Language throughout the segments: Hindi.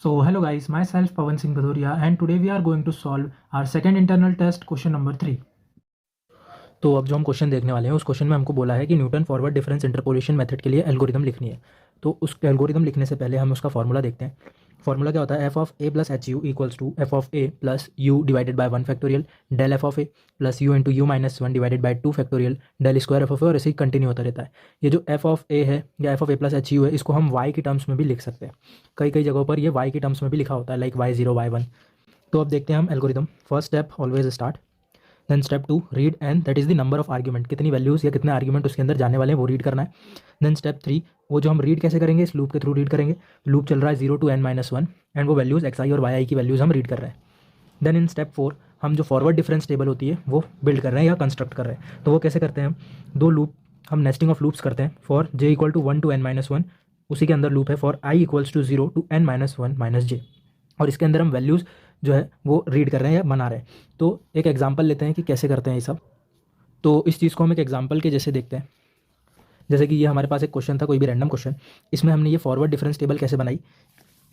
So hello guys, myself Pawan Singh Bhadoria and today we are going to solve our second internal test question number 3. तो अब जो हम क्वेश्चन देखने वाले हैं उस क्वेश्चन में हमको बोला है कि Newton forward difference interpolation method के लिए एल्गोरिदम लिखनी है। तो उस एल्गोरिदम लिखने से पहले हम उसका फॉर्मूला देखते हैं। फॉर्मूला क्या होता है, F of A plus H U equals to F of A plus U divided by 1 factorial del F of A plus U into U minus 1 divided by 2 factorial del square F of A, और ऐसे ही कंटिन्यू होता रहता है। ये जो एफ ऑफ ए है या F of A plus H you है, इसको हम वाई की टर्म्स में भी लिख सकते हैं। कई कई जगहों पर ये वाई की टर्म्स में भी लिखा होता है, लाइक y0 y1। तो अब देखते हैं हम algorithm. First step always start, then step 2 read N, that is the number of argument, कितनी वैल्यूज़ या कितने आर्ग्यूमेंट उसके अंदर जाने वाले हैं वो रीड करना है। देन स्टेप 3, वो जो हम रीड कैसे करेंगे, इस लूप के थ्रू रीड करेंगे। लूप चल रहा है 0 to n-1 एंड वो वैल्यूज़ xi और yi की वैल्यूज़ हम रीड कर रहे हैं। देन इन स्टेप 4 हम जो फॉरवर्ड डिफरेंस टेबल होती है वो बिल्ड कर रहे हैं या कंस्ट्रक्ट कर रहे हैं। तो वो कैसे करते हैं, हम दो लूप, हम नेस्टिंग ऑफ लूप्स करते हैं। For j equal to 1 to n-1 उसी के अंदर लूप है for i equals to 0 to n-1 minus j, और इसके अंदर हम वैल्यूज़ जो है वो रीड कर रहे हैं या बना रहे हैं। तो एक एग्जांपल लेते हैं कि कैसे करते हैं ये सब। तो इस चीज़ को हम एक एग्जांपल के जैसे देखते हैं। जैसे कि ये हमारे पास एक क्वेश्चन था, कोई भी रैंडम क्वेश्चन, इसमें हमने ये फॉरवर्ड डिफरेंस टेबल कैसे बनाई।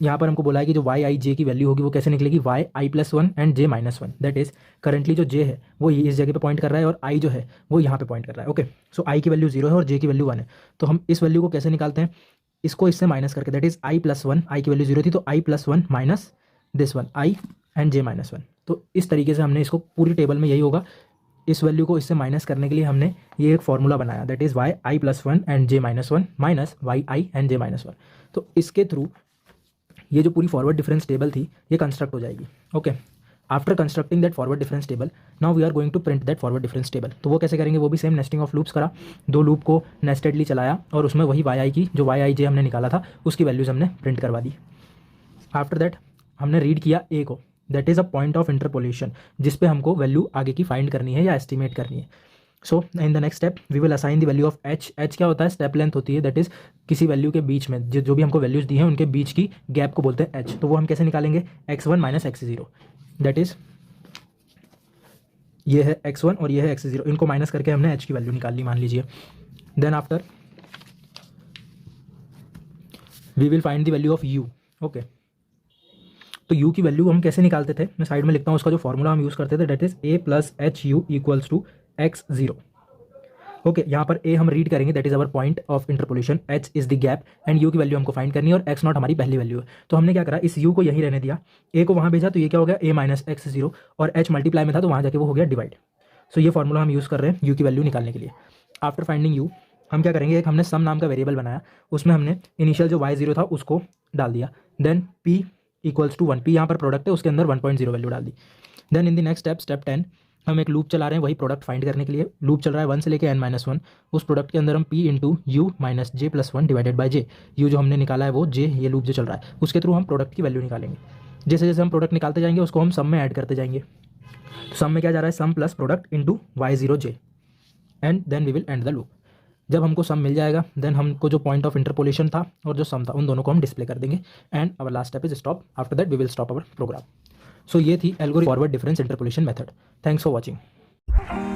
यहाँ पर हमको बोला है कि जो वाई आई जे की वैल्यू होगी वो कैसे निकलेगी, Y I plus 1 and J minus 1। That is currently जो जे है वो इस जगह पे पॉइंट कर रहा है और आई जो है वो यहाँ पे पॉइंट कर रहा है। ओके, सो आई की वैल्यू 0 है और जे की वैल्यू 1 है। तो हम इस वैल्यू को कैसे निकालते हैं, इसको इससे माइनस करके, that is I plus 1, I की वैल्यू 0 थी तो I plus 1 minus this one I and J minus 1। तो इस तरीके से हमने इसको पूरी टेबल में यही होगा। इस वैल्यू को इससे माइनस करने के लिए हमने ये एक फॉर्मूला बनाया, that is Y I plus 1 and J minus 1 minus Y I and J minus 1। तो इसके थ्रू ये जो पूरी फॉरवर्ड डिफरेंस टेबल थी ये कंस्ट्रक्ट हो जाएगी। Okay, after constructing that forward difference table now we are going to print that forward difference table. तो वो कैसे करेंगे, वो भी सेम नेस्टिंग ऑफ लूप्स करा, दो लूप को नेस्टेडली चलाया और उसमें वही वाई आई की जो वाई आई जे हमने निकाला था उसकी वैल्यूज़ हमने प्रिंट करवा दी। आफ्टर दैट हमने रीड किया ए को, that is a point of interpolation जिस पे हमको वैल्यू आगे की फाइंड करनी है या एस्टिमेट करनी है। So in the next step we will assign the value of H. H क्या होता है, स्टेप लेंथ होती है, दैट इज किसी वैल्यू के बीच में जो भी हमको वैल्यूज दी हैं उनके बीच की गैप को बोलते हैं एच। तो वो हम कैसे निकालेंगे, x1 minus x0, that is ये है x1 और ये है x0, इनको माइनस करके हमने h की वैल्यू निकाल ली मान लीजिए। Then after we will find the value of u। Okay, तो u की वैल्यू हम कैसे निकालते थे, मैं साइड में लिखता हूँ उसका जो फॉर्मूला हम यूज़ करते थे, that is a plus H U equals to x0। Okay, यहाँ पर a हम रीड करेंगे, that is our point of interpolation, h is the gap and u की वैल्यू हमको फाइंड करनी है और x0 हमारी पहली वैल्यू है। तो हमने क्या करा, इस u को यहीं रहने दिया, a को वहाँ भेजा तो ये क्या हो गया a माइनस x0 और h मल्टीप्लाई में था तो वहाँ जाके वो हो गया डिवाइड। सो ये फॉर्मूला हम यूज़ कर रहे हैं u की वैल्यू निकालने के लिए। आफ्टर फाइंडिंग u हम क्या करेंगे, एक हमने सम नाम का वेरिएबल बनाया, उसमें हमने इनिशियल जो y0 था उसको डाल दिया। Then p equals to 1, p यहाँ पर प्रोडक्ट है उसके अंदर 1.0 वैल्यू डाल दी। Then in the next step, step 10, हम एक लूप चला रहे हैं वही प्रोडक्ट फाइंड करने के लिए। लूप चल रहा है 1 से लेकर n-1, उस प्रोडक्ट के अंदर हम p into U minus J plus 1 divided by J, you जो हमने निकाला है वो j, ये लूप जो चल रहा है उसके थ्रू हम प्रोडक्ट की वैल्यू निकालेंगे। जैसे जैसे हम प्रोडक्ट निकालते जाएंगे उसको हम सम में ऐड करते जाएंगे। तो सम में क्या जा रहा है, sum plus product into y0j and then we will end the loop. जब हमको सम मिल जाएगा देन हमको जो पॉइंट ऑफ इंटरपोलेशन था और जो सम था उन दोनों को हम डिस्प्ले कर देंगे and our last step is stop. After that we will stop our program. So ये थी algorithm forward difference interpolation method. Thanks for watching.